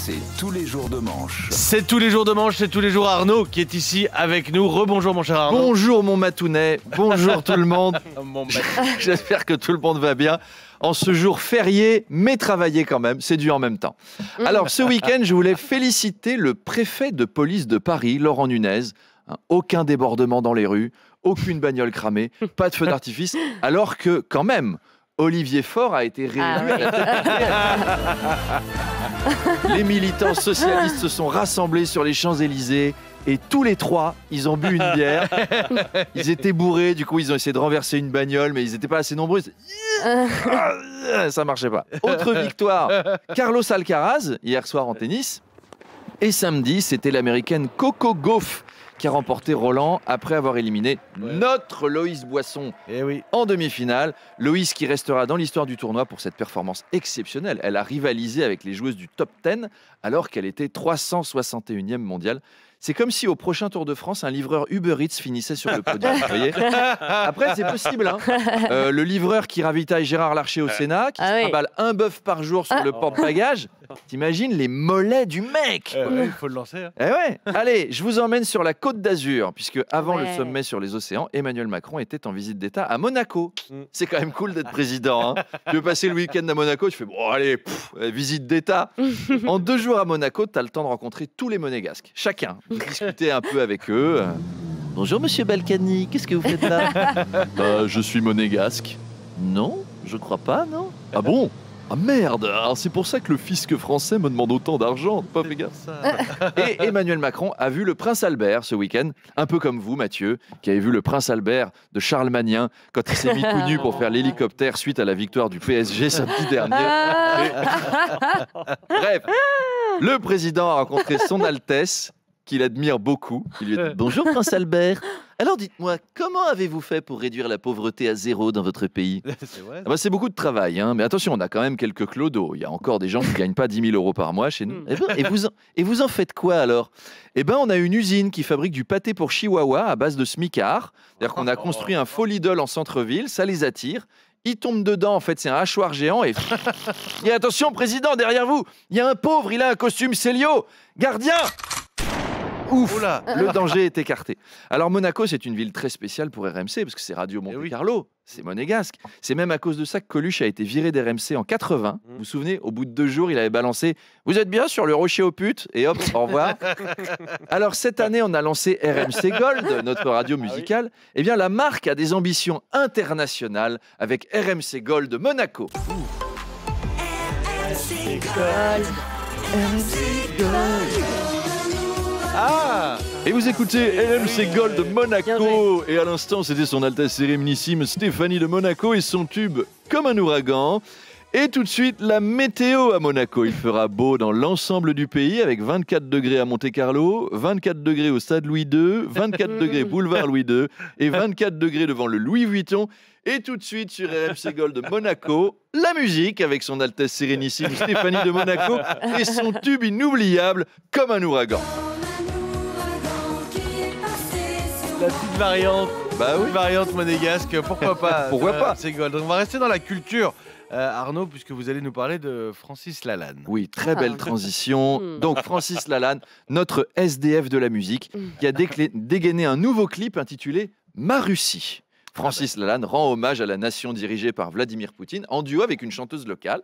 C'est tous les jours de manche. C'est tous les jours de manche, c'est tous les jours Arnaud qui est ici avec nous. Rebonjour mon cher Arnaud. Bonjour mon matounet, bonjour tout le monde. Mon J'espère que tout le monde va bien. En ce jour férié, mais travailler quand même, c'est dur en même temps. Alors ce week-end, je voulais féliciter le préfet de police de Paris, Laurent Nunez. Aucun débordement dans les rues, aucune bagnole cramée, pas de feu d'artifice, alors que quand même, Olivier Faure a été réélu à la tête du PS. Les militants socialistes se sont rassemblés sur les Champs-Élysées et tous les trois, ils ont bu une bière. Ils étaient bourrés, du coup ils ont essayé de renverser une bagnole, mais ils n'étaient pas assez nombreux. Ça marchait pas. Autre victoire, Carlos Alcaraz, hier soir en tennis. Et samedi, c'était l'américaine Coco Gauff qui a remporté Roland après avoir éliminé notre Loïs Boisson en demi-finale. Loïs qui restera dans l'histoire du tournoi pour cette performance exceptionnelle. Elle a rivalisé avec les joueuses du top 10 alors qu'elle était 361e mondiale. C'est comme si au prochain Tour de France, un livreur Uber Eats finissait sur le podium. Vous voyez. Après, c'est possible. Hein. Le livreur qui ravitaille Gérard Larcher au Sénat, qui se trimballe un bœuf par jour sur le porte-bagages. T'imagines les mollets du mec. Il faut le lancer. Hein. Eh ouais. Allez, je vous emmène sur la Côte d'Azur, puisque avant le sommet sur les océans, Emmanuel Macron était en visite d'État à Monaco. C'est quand même cool d'être président. Hein. Tu veux passer le week-end à Monaco, tu fais bon, allez, visite d'État. En 2 jours à Monaco, tu as le temps de rencontrer tous les Monégasques, chacun. Discuter un peu avec eux. Bonjour Monsieur Balkany, qu'est-ce que vous faites là? Je suis monégasque. Non, je crois pas, non. Ah bon? Ah merde, alors c'est pour ça que le fisc français me demande autant d'argent, pas fait gaffe. Et Emmanuel Macron a vu le prince Albert ce week-end, un peu comme vous Mathieu, qui avez vu le prince Albert de Charlemagne quand il s'est mis tout nu pour faire l'hélicoptère suite à la victoire du PSG samedi dernier. Bref, le président a rencontré son Altesse, qu'il admire beaucoup. Il lui a dit « Bonjour Prince Albert, alors dites-moi, comment avez-vous fait pour réduire la pauvreté à 0 dans votre pays ?» C'est beaucoup de travail, hein, mais attention, on a quand même quelques clodos. Il y a encore des gens qui ne gagnent pas 10 000 € par mois chez nous. Et vous en faites quoi alors? Eh bien, on a une usine qui fabrique du pâté pour chihuahua à base de smicard. C'est-à-dire qu'on a construit un faux Lidl en centre-ville, ça les attire. Ils tombent dedans, en fait, c'est un hachoir géant et attention, président, derrière vous, il y a un pauvre, il a un costume Célio. Gardien! Ouf, le danger est écarté. Alors Monaco, c'est une ville très spéciale pour RMC, parce que c'est Radio Monte-Carlo, c'est monégasque. C'est même à cause de ça que Coluche a été viré d'RMC en 80. Vous vous souvenez, au bout de 2 jours, il avait balancé « Vous êtes bien sur le rocher aux putes ?» et hop, au revoir. Alors cette année, on a lancé RMC Gold, notre radio musicale. Eh bien, la marque a des ambitions internationales avec RMC Gold Monaco. RMC Gold, RMC Gold. Et vous écoutez RMC Gold de Monaco. Et à l'instant, c'était son Altesse Sérénissime Stéphanie de Monaco et son tube Comme un ouragan. Et tout de suite, la météo à Monaco. Il fera beau dans l'ensemble du pays avec 24 degrés à Monte-Carlo, 24 degrés au stade Louis II, 24 degrés boulevard Louis II et 24 degrés devant le Louis Vuitton. Et tout de suite sur RMC Gold de Monaco, la musique avec son Altesse Sérénissime Stéphanie de Monaco et son tube inoubliable Comme un ouragan. La petite variante, variante monégasque, pourquoi pas? Pourquoi pas? C'est Gold. On va rester dans la culture, Arnaud, puisque vous allez nous parler de Francis Lalanne. Oui, très belle transition. Donc Francis Lalanne, notre SDF de la musique, qui a dégainé un nouveau clip intitulé Ma Russie. Francis Lalanne rend hommage à la nation dirigée par Vladimir Poutine en duo avec une chanteuse locale.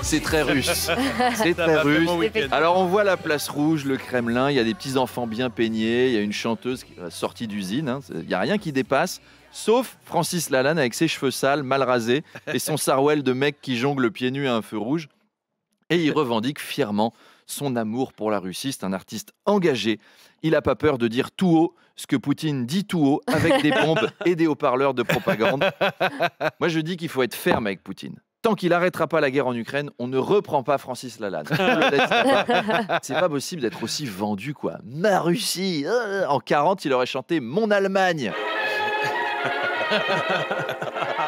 C'est très russe. C'est très russe. Alors on voit la place rouge, le Kremlin, il y a des petits enfants bien peignés, il y a une chanteuse sortie d'usine, hein. Il n'y a rien qui dépasse, sauf Francis Lalanne avec ses cheveux sales, mal rasés, et son sarouel de mec qui jongle pieds nus à un feu rouge. Et il revendique fièrement son amour pour la Russie. C'est un artiste engagé. Il n'a pas peur de dire tout haut ce que Poutine dit tout haut avec des bombes et des haut-parleurs de propagande. Moi, je dis qu'il faut être ferme avec Poutine. Tant qu'il n'arrêtera pas la guerre en Ukraine, on ne reprend pas Francis Lalanne. C'est pas possible d'être aussi vendu, quoi. Ma Russie. En 40, il aurait chanté Mon Allemagne.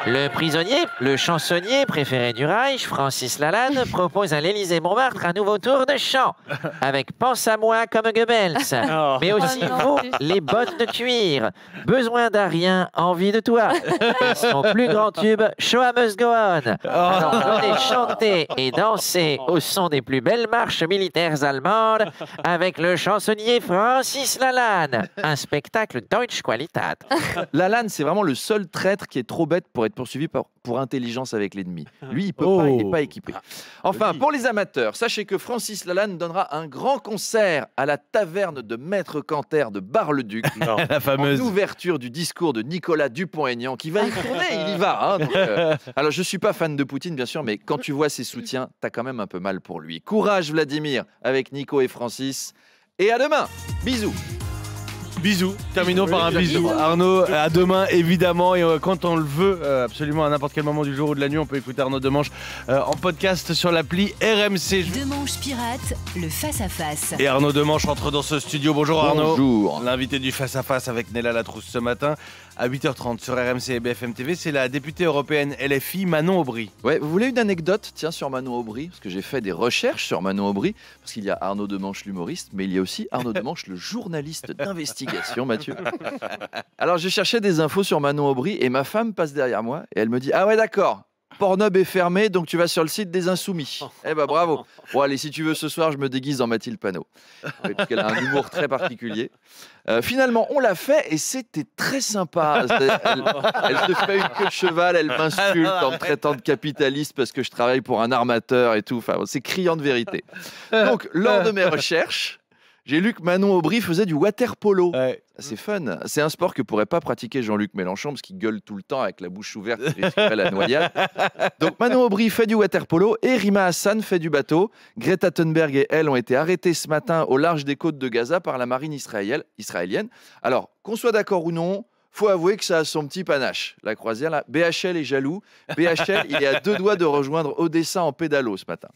Le prisonnier, le chansonnier préféré du Reich, Francis Lalanne, propose à l'Élysée-Montmartre un nouveau tour de chant, avec Pense à moi comme Goebbels, mais aussi vous, les bottes de cuir, besoin d'un rien, envie de toi, et son plus grand tube, Show Must Go On. Alors venez chanter et danser au son des plus belles marches militaires allemandes avec le chansonnier Francis Lalanne. Un spectacle Deutsche Qualität. Lalanne, c'est vraiment le seul traître qui est trop bête pour être poursuivi pour intelligence avec l'ennemi. Lui, il peut pas, il n'est pas équipé. Enfin, pour les amateurs, sachez que Francis Lalanne donnera un grand concert à la taverne de Maître Canter de Bar-le-Duc. La fameuse. En ouverture du discours de Nicolas Dupont-Aignan, qui va y tourner, il y va. Hein, donc, alors, je suis pas fan de Poutine, bien sûr, mais quand tu vois ses soutiens, t'as quand même un peu mal pour lui. Courage, Vladimir, avec Nico et Francis. Et à demain. Bisous. Bisous. Terminons par un bisou. Arnaud, à demain, évidemment. Et quand on le veut, absolument à n'importe quel moment du jour ou de la nuit, on peut écouter Arnaud Demanche en podcast sur l'appli RMC. Demanche pirate, le face-à-face. Et Arnaud Demanche entre dans ce studio. Bonjour Arnaud. Bonjour. L'invité du face-à-face avec Nella Latrousse ce matin à 8h30 sur RMC et BFM TV. C'est la députée européenne LFI Manon Aubry. Ouais, vous voulez une anecdote, tiens, sur Manon Aubry? Parce que j'ai fait des recherches sur Manon Aubry, parce qu'il y a Arnaud Demanche l'humoriste, mais il y a aussi Arnaud Demanche le journaliste d'investigation, Mathieu. Alors je cherchais des infos sur Manon Aubry et ma femme passe derrière moi et elle me dit « Ah ouais d'accord, Pornhub est fermé, donc tu vas sur le site des Insoumis. » Eh ben bravo. Bon allez, si tu veux ce soir, je me déguise en Mathilde Panot. Oui, parce qu'elle a un humour très particulier. Finalement, on l'a fait et c'était très sympa. Elle se fait une queue de cheval, elle m'insulte en me traitant de capitaliste parce que je travaille pour un armateur et tout. Enfin, c'est criant de vérité. Donc, lors de mes recherches, j'ai lu que Manon Aubry faisait du water polo. Ouais. C'est fun. C'est un sport que pourrait pas pratiquer Jean-Luc Mélenchon parce qu'il gueule tout le temps avec la bouche ouverte, il risquerait la noyade. Donc Manon Aubry fait du water polo et Rima Hassan fait du bateau. Greta Thunberg et elle ont été arrêtés ce matin au large des côtes de Gaza par la marine israélienne. Alors, qu'on soit d'accord ou non, faut avouer que ça a son petit panache. La croisière, là, BHL est jaloux. BHL, il est à 2 doigts de rejoindre Odessa en pédalo ce matin.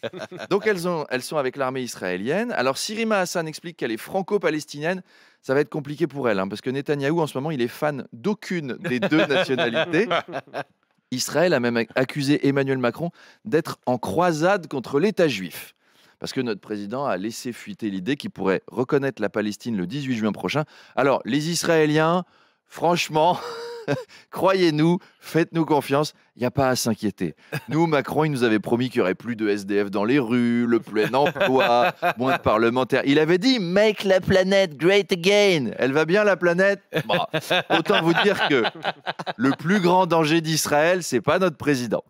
Donc elles sont avec l'armée israélienne. Alors si Rima Hassan explique qu'elle est franco-palestinienne, ça va être compliqué pour elle, hein, parce que Netanyahou, en ce moment, il est fan d'aucune des deux nationalités. Israël a même accusé Emmanuel Macron d'être en croisade contre l'État juif. Parce que notre président a laissé fuiter l'idée qu'il pourrait reconnaître la Palestine le 18 juin prochain. Alors, les Israéliens, franchement, croyez-nous, faites-nous confiance, il n'y a pas à s'inquiéter. Nous, Macron, il nous avait promis qu'il n'y aurait plus de SDF dans les rues, le plein emploi, moins de parlementaires. Il avait dit « Make la planète great again ». Elle va bien, la planète? Bon, autant vous dire que le plus grand danger d'Israël, c'est pas notre président.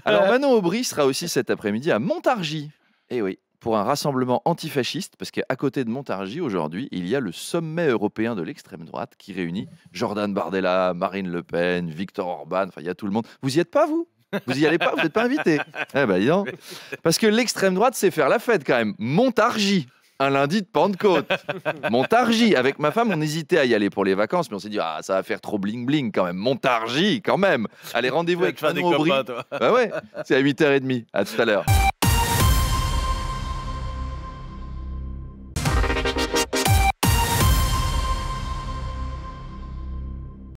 Alors, Manon Aubry sera aussi cet après-midi à Montargis. Eh oui, pour un rassemblement antifasciste, parce qu'à côté de Montargis, aujourd'hui, il y a le sommet européen de l'extrême droite qui réunit Jordan Bardella, Marine Le Pen, Viktor Orban, enfin, il y a tout le monde. Vous y êtes pas, vous? Vous y allez pas? Vous n'êtes pas invité? Eh ben, dis donc. Parce que l'extrême droite sait faire la fête, quand même. Montargis, un lundi de Pentecôte. Montargis. Avec ma femme, on hésitait à y aller pour les vacances, mais on s'est dit, ah, ça va faire trop bling-bling, quand même. Montargis, quand même. Allez, rendez-vous avec Manon Aubry. Copains, toi. Bah ouais, c'est à 8h30. À tout à l'heure.